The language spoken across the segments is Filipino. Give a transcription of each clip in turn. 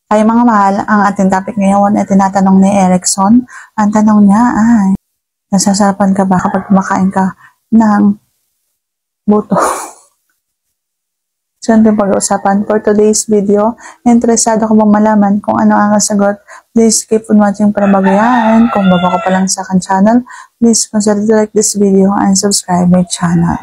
Ay mga mahal, ang ating topic ngayon ay tinatanong ni Erickson. Ang tanong niya ay, nasasarapan ka ba kapag kumakain ka ng buto? So, yung pag-uusapan for today's video. Interesado ka bang malaman kung ano ang sagot? Please keep on watching para bago yan. Kung bago ka pa lang sa akin channel, please consider to like this video and subscribe my channel.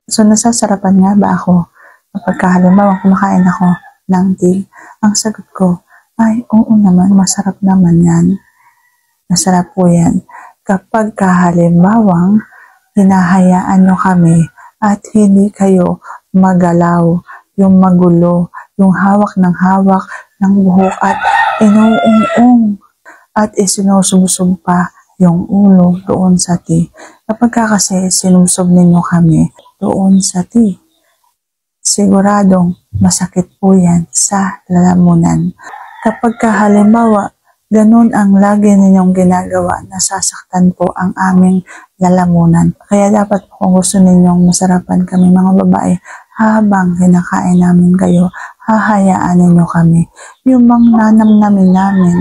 So, nasasarapan nga ba ako kapag halimbawa kumakain ako ng tea? Ang sagot ko ay oo naman, masarap naman yan. Masarap po yan. Kapag halimbawang hinahayaan nyo kami at hindi kayo magalaw, yung magulo, yung hawak ng buhok at inuung at isinusubsob pa yung ulo doon sa tea. Kapag kasi sinubsob ninyo kami doon sa tea, siguradong masakit po yan sa lalamunan. Kapag halimbawa ganun ang lagi ninyong ginagawa, nasasaktan po ang aming lalamunan. Kaya dapat po kung gusto ninyong masarapan kami mga babae, habang kinakain namin kayo, hahayaan ninyo kami. Yung nanamnamin namin,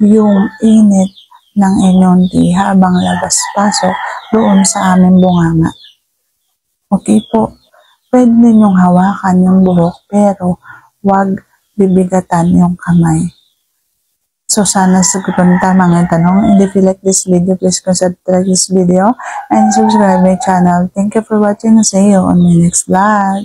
yung init ng inyong tea habang labas-pasok doon sa aming bunganga. Okay po, pwede ninyong hawakan yung buhok pero wag bibigatan yung kamay. So, sana sagutin tama ang tanong. And if you like this video, please consider to like this video and subscribe my channel. Thank you for watching. See you on my next vlog.